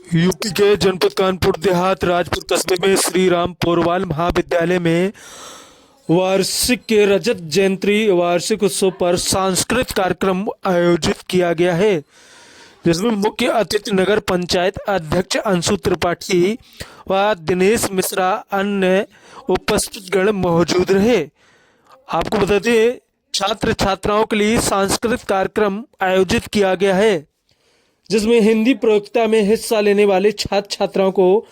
UP के जनपद कानपुर देहात राजपुर कस्बे में श्री राम पोरवाल महाविद्यालय में वार्षिक के रजत जयंती वार्षिक उत्सव पर सांस्कृतिक कार्यक्रम आयोजित किया गया है, जिसमें मुख्य अतिथि नगर पंचायत अध्यक्ष अंशु त्रिपाठी व दिनेश मिश्रा अन्य उपस्थित गण मौजूद रहे। आपको बता दें, छात्र छात्राओं के लिए सांस्कृतिक कार्यक्रम आयोजित किया गया है, जिसमें हिंदी प्रतियोगिता में हिस्सा लेने वाले छात्र छात्राओं को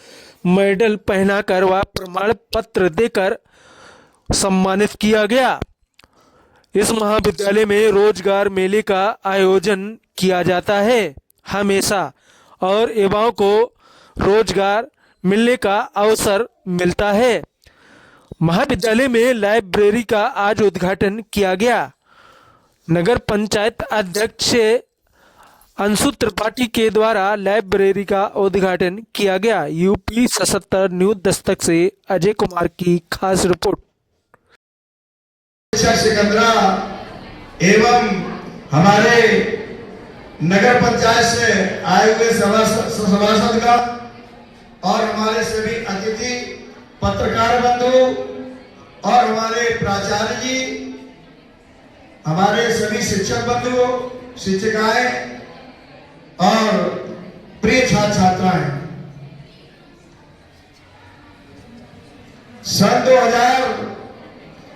मेडल पहनाकर व प्रमाण पत्र देकर सम्मानित किया गया। इस महाविद्यालय में रोजगार मेले का आयोजन किया जाता है हमेशा और युवाओं को रोजगार मिलने का अवसर मिलता है। महाविद्यालय में लाइब्रेरी का आज उद्घाटन किया गया। नगर पंचायत अध्यक्ष अंशु त्रिपाठी के द्वारा लाइब्रेरी का उद्घाटन किया गया। यूपी 77 न्यूज दस्तक से अजय कुमार की खास रिपोर्ट। सिकंदरा एवं हमारे नगर पंचायत से आए हुए सभासद का और हमारे सभी अतिथि पत्रकार बंधु और हमारे प्राचार्य जी, हमारे सभी शिक्षक बंधु, शिक्षिकाएं और प्रिय छात्र छात्राएं, सन 2000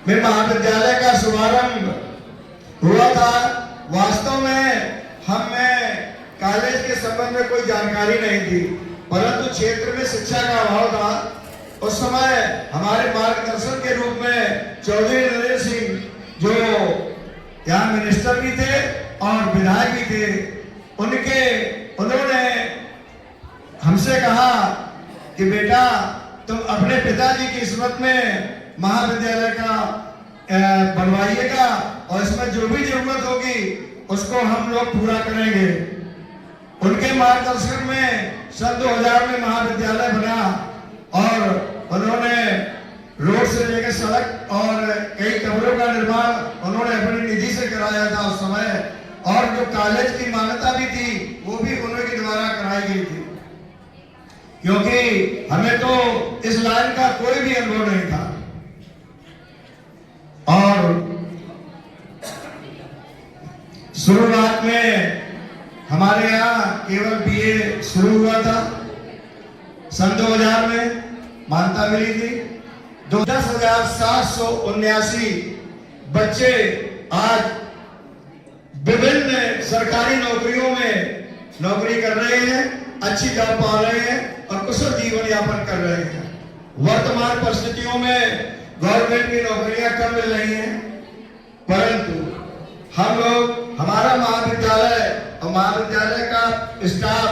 में महाविद्यालय का शुभारंभ हुआ था। वास्तव में हमें कॉलेज के संबंध में कोई जानकारी नहीं थी, परंतु क्षेत्र में शिक्षा का अभाव था। उस समय हमारे मार्गदर्शन के रूप में चौधरी नरेंद्र सिंह, जो यहाँ मिनिस्टर भी थे और विधायक भी थे, उन्होंने हमसे कहा कि बेटा, तुम अपने पिताजी की स्मृति में महाविद्यालय का बनवाइएगा और इसमें जो भी जरूरत होगी उसको हम लोग पूरा करेंगे। उनके मार्गदर्शन में सन 2000 में महाविद्यालय बना और उन्होंने रोड से लेकर सड़क और कई कमरों का निर्माण उन्होंने अपनी निधि से कराया था उस समय, और जो कॉलेज की मान्यता भी थी वो भी उन्हीं के द्वारा कराई गई थी, क्योंकि हमें तो इस लाइन का कोई भी अनुभव नहीं था। और शुरुआत में हमारे यहाँ केवल बीए शुरू हुआ था। सन 2000 में मान्यता मिली थी। 10,779 बच्चे आज विभिन्न सरकारी नौकरियों में नौकरी कर रहे हैं, अच्छी जॉब पा रहे हैं और कुशल जीवन यापन कर रहे हैं। वर्तमान परिस्थितियों में गवर्नमेंट की नौकरियां कम मिल रही हैं, परंतु हम लोग, हमारा महाविद्यालय और महाविद्यालय का स्टाफ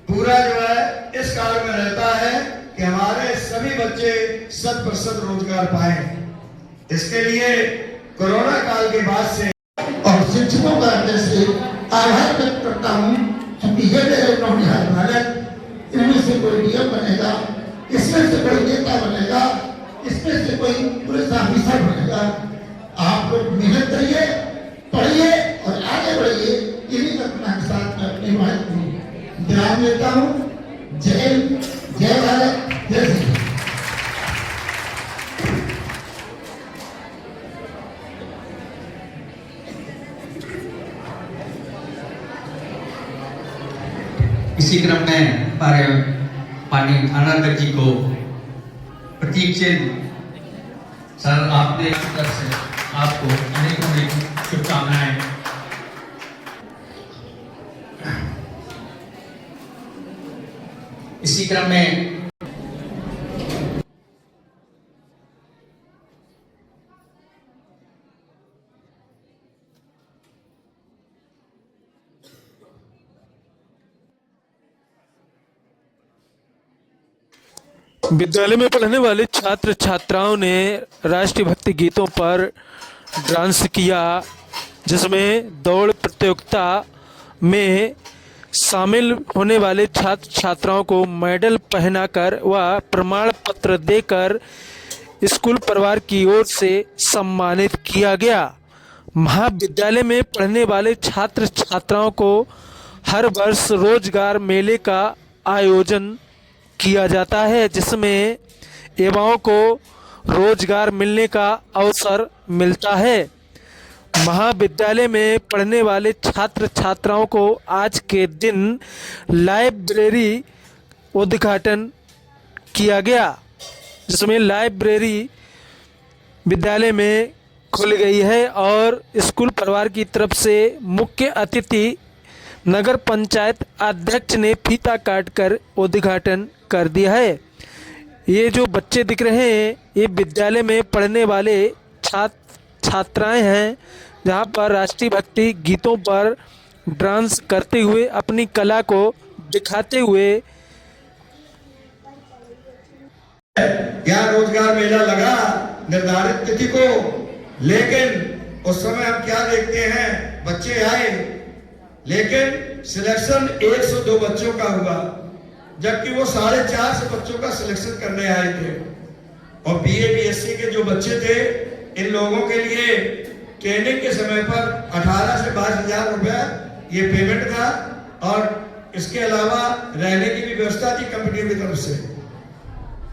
पूरा जो है इस कार्य में रहता है कि हमारे सभी बच्चे 100% रोजगार पाएं। इसके लिए कोरोना काल के बाद से और शिक्षकों का जैसे आभार व्यक्त करता हूँ, क्योंकि ये मेरे भारत, इनमें से कोई डीएम बनेगा, इसमें से कोई नेता बनेगा, इसमें से कोई पुलिस ऑफिसर बनेगा। आप लोग मेहनत करिए, पढ़िए और आगे बढ़िए। इन्हीं कल्पना के साथ मैं अपनी बात को विराम देता हूँ। जय भारत, जय श्री राम। इसी क्रम में माननीय थानाध्यक्ष जी को प्रतीक चिन्ह, सर आपने तरफ से आपको अनेक शुभकामनाएं। इसी क्रम में विद्यालय में पढ़ने वाले छात्र छात्राओं ने राष्ट्रीय भक्ति गीतों पर डांस किया, जिसमें दौड़ प्रतियोगिता में शामिल होने वाले छात्र छात्राओं को मेडल पहनाकर व प्रमाण पत्र देकर स्कूल परिवार की ओर से सम्मानित किया गया। महाविद्यालय में पढ़ने वाले छात्र छात्राओं को हर वर्ष रोजगार मेले का आयोजन किया जाता है, जिसमें युवाओं को रोजगार मिलने का अवसर मिलता है। महाविद्यालय में पढ़ने वाले छात्र छात्राओं को आज के दिन लाइब्रेरी उद्घाटन किया गया, जिसमें लाइब्रेरी विद्यालय में खुल गई है और स्कूल परिवार की तरफ से मुख्य अतिथि नगर पंचायत अध्यक्ष ने फीता काटकर उद्घाटन कर दिया है। ये जो बच्चे दिख रहे हैं ये विद्यालय में पढ़ने वाले छात्राएं हैं, जहां पर राष्ट्रीय भक्ति गीतों पर डांस करते हुए अपनी कला को दिखाते हुए यहाँ रोजगार मेला लगा निर्धारित तिथि को, लेकिन उस समय हम क्या देखते हैं, बच्चे आए लेकिन सिलेक्शन 102 बच्चों का हुआ, जबकि वो 450 बच्चों का सिलेक्शन करने आए थे। और बीए बीएससी के जो बच्चे थे, इन लोगों के लिए ट्रेनिंग के समय पर 18 से 22,000 रुपया ये पेमेंट था और इसके अलावा रहने की भी व्यवस्था थी कंपनियों की तरफ से।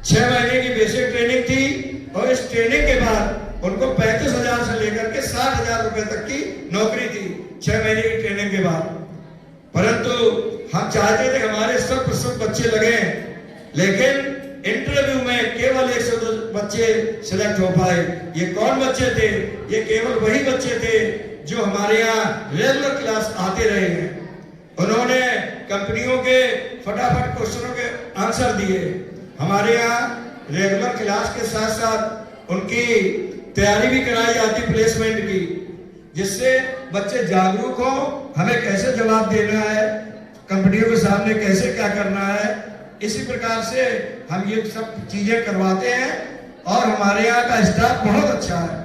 6 महीने की बेसिक ट्रेनिंग थी और इस ट्रेनिंग के बाद उनको 35,000 से लेकर के 60,000 रुपए तक की नौकरी थी 6 महीने की ट्रेनिंग के बाद। परंतु हम चाहते थे हमारे 100% बच्चे लगे, लेकिन इंटरव्यू में केवल 102 बच्चे सिलेक्ट हो पाए। ये कौन बच्चे थे? ये केवल वही बच्चे थे जो हमारे यहाँ रेगुलर क्लास आते रहे हैं। उन्होंने कंपनियों के फटाफट क्वेश्चनों के आंसर दिए। हमारे यहाँ रेगुलर क्लास के साथ साथ उनकी तैयारी भी कराई जाती प्लेसमेंट की, जिससे बच्चे जागरूक हो, हमें कैसे जवाब देना है, कंपनियों के सामने कैसे क्या करना है। इसी प्रकार से हम ये सब चीजें करवाते हैं और हमारे यहाँ का स्टाफ बहुत अच्छा है,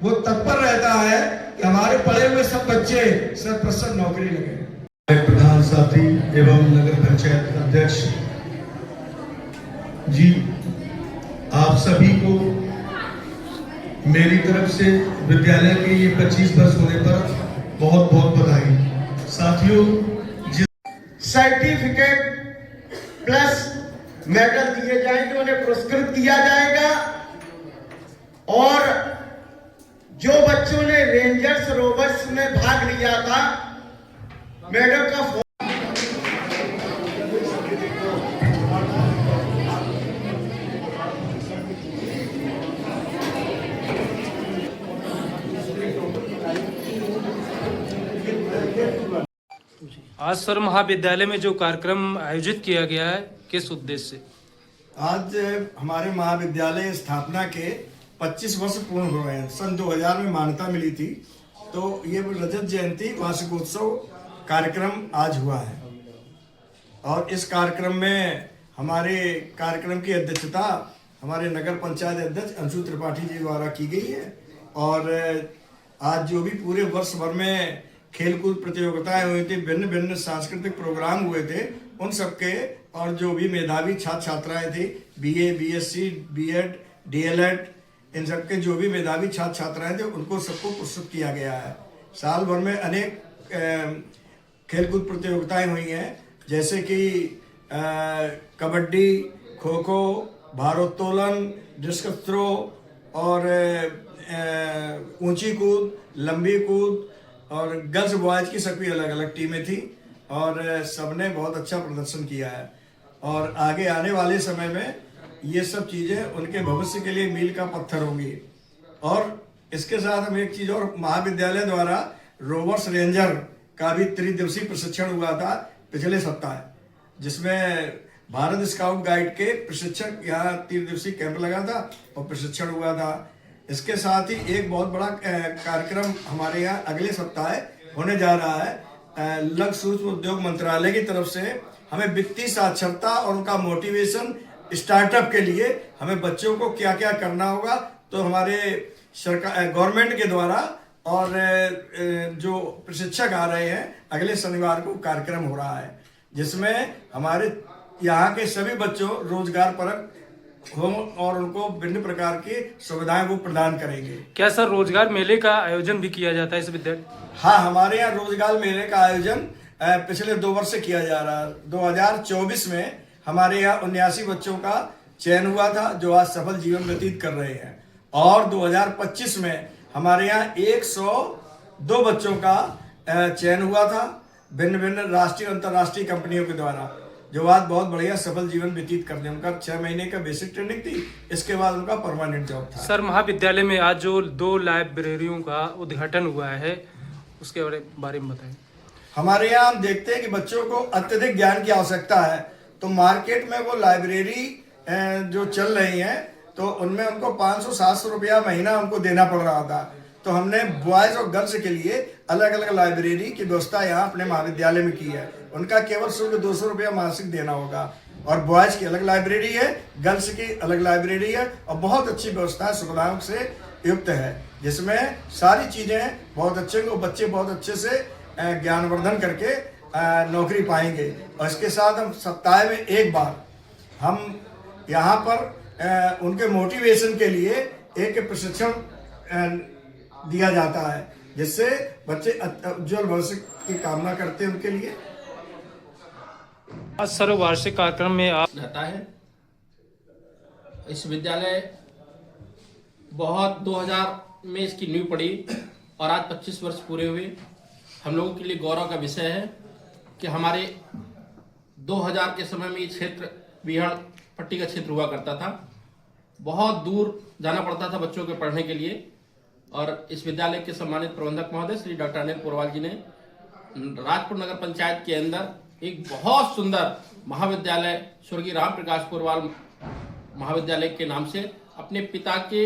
वो तत्पर रहता है कि हमारे पढ़े हुए सब बच्चे 100% नौकरी लगे। प्रधान साथी एवं नगर पंचायत अध्यक्ष जी, आप सभी को मेरी तरफ से विद्यालय के ये 25 वर्ष होने पर बहुत बहुत बधाई। साथियों, सर्टिफिकेट प्लस मेडल दिए जाएंगे, उन्हें पुरस्कृत किया जाएगा। और जो बच्चों ने रेंजर्स रोवर्स में भाग लिया था, मेडल का आज सर महाविद्यालय में जो कार्यक्रम आयोजित किया गया है, किस उद्देश्य से? आज हमारे महाविद्यालय स्थापना के 25 वर्ष पूर्ण हो रहे हैं। सन 2000 में मान्यता मिली थी, तो ये रजत जयंती वार्षिकोत्सव कार्यक्रम आज हुआ है। और इस कार्यक्रम में हमारे कार्यक्रम की अध्यक्षता हमारे नगर पंचायत अध्यक्ष अंशु त्रिपाठी जी द्वारा की गई है। और आज जो भी पूरे वर्ष भर में खेलकूद प्रतियोगिताएं हुई थी, भिन्न भिन्न सांस्कृतिक प्रोग्राम हुए थे, उन सबके और जो भी मेधावी छात्र छात्राएं थी, बीए बीएससी बीएड डीएलएड, इन सबके जो भी मेधावी छात्र छात्राएं थे, उनको सबको पुरस्कृत किया गया है। साल भर में अनेक खेलकूद प्रतियोगिताएं हुई हैं, जैसे कि कबड्डी, खो खो, भारोत्तोलन, डिस्कस थ्रो और ऊंची कूद, लंबी कूद, और गर्ल्स बॉयज की सभी अलग अलग टीमें थी और सबने बहुत अच्छा प्रदर्शन किया है। और आगे आने वाले समय में ये सब चीज़ें उनके भविष्य के लिए मील का पत्थर होंगी। और इसके साथ हम एक चीज़ और, महाविद्यालय द्वारा रोवर्स रेंजर का भी 3 दिवसीय प्रशिक्षण हुआ था पिछले सप्ताह, जिसमें भारत स्काउट गाइड के प्रशिक्षक यहाँ 3 दिवसीय कैंप लगा था और प्रशिक्षण हुआ था। इसके साथ ही एक बहुत बड़ा कार्यक्रम हमारे यहाँ अगले सप्ताह होने जा रहा है। लघु सूक्ष्म उद्योग मंत्रालय की तरफ से हमें वित्तीय साक्षरता और उनका मोटिवेशन स्टार्टअप के लिए हमें बच्चों को क्या क्या करना होगा, तो हमारे सरकार गवर्नमेंट के द्वारा और जो प्रशिक्षक आ रहे हैं, अगले शनिवार को कार्यक्रम हो रहा है, जिसमें हमारे यहाँ के सभी बच्चों रोजगार परक हो और उनको विभिन्न प्रकार की सुविधाएं वो प्रदान करेंगे। क्या सर रोजगार मेले का आयोजन भी किया जाता है इस विद्यालय? हाँ, हमारे यहाँ रोजगार मेले का आयोजन पिछले 2 वर्ष से किया जा रहा है। 2024 में हमारे यहाँ 79 बच्चों का चयन हुआ था जो आज सफल जीवन व्यतीत कर रहे हैं, और 2025 में हमारे यहाँ 102 बच्चों का चयन हुआ था भिन्न भिन्न राष्ट्रीय अंतर्राष्ट्रीय कंपनियों के द्वारा, जो आज बहुत बढ़िया सफल जीवन व्यतीत करते हैं। उनका 6 महीने का बेसिक ट्रेनिंग थी, इसके बाद उनका परमानेंट जॉब था। सर, महाविद्यालय में आज जो 2 लाइब्रेरियों का उद्घाटन हुआ है उसके बारे में बताएं। हमारे यहाँ हम देखते हैं कि बच्चों को अत्यधिक ज्ञान की आवश्यकता है, तो मार्केट में वो लाइब्रेरी जो चल रही है तो उनमें उनको 500-700 रुपया महीना उनको देना पड़ रहा था। तो हमने बॉयज और गर्ल्स के लिए अलग अलग लाइब्रेरी की व्यवस्था यहाँ अपने महाविद्यालय में की है। उनका केवल शुल्क 200 रुपया मासिक देना होगा, और बॉयज की अलग लाइब्रेरी है, गर्ल्स की अलग लाइब्रेरी है, और बहुत अच्छी व्यवस्था सुविधाओं से युक्त है, जिसमें सारी चीजें बहुत अच्छे, बच्चे बहुत अच्छे से ज्ञानवर्धन करके नौकरी पाएंगे। और इसके साथ हम सप्ताह में एक बार हम यहाँ पर उनके मोटिवेशन के लिए एक प्रशिक्षण दिया जाता है, जिससे बच्चे उज्ज्वल भविष्य की कामना करते हैं उनके लिए। आज सर वार्षिक कार्यक्रम में आप रहता है। इस विद्यालय बहुत 2000 में इसकी नींव पड़ी और आज 25 वर्ष पूरे हुए। हम लोगों के लिए गौरव का विषय है कि हमारे 2000 के समय में ये क्षेत्र बिहार पट्टी का क्षेत्र हुआ करता था। बहुत दूर जाना पड़ता था बच्चों के पढ़ने के लिए, और इस विद्यालय के सम्मानित प्रबंधक महोदय श्री डॉक्टर अनिल पोरवाल जी ने राजपुर नगर पंचायत के अंदर एक बहुत सुंदर महाविद्यालय स्वर्गीय राम प्रकाश पोरवाल महाविद्यालय के नाम से अपने पिता के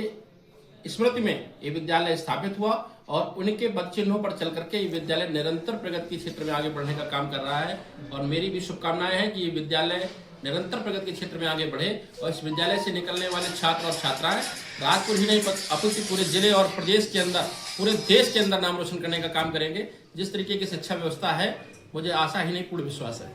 स्मृति में ये विद्यालय स्थापित हुआ, और उनके चिन्हों पर चल करके ये विद्यालय निरंतर प्रगति के क्षेत्र में आगे बढ़ने का काम कर रहा है। और मेरी भी शुभकामनाएं हैं कि ये विद्यालय निरंतर प्रगति के क्षेत्र में आगे बढ़े, और इस विद्यालय से निकलने वाले छात्र और छात्राएं राजपुर ही नहीं अपितु पूरे जिले और प्रदेश के अंदर, पूरे देश के अंदर नाम रोशन करने का काम करेंगे। जिस तरीके की शिक्षा व्यवस्था है, मुझे आशा ही नहीं पूर्ण विश्वास है।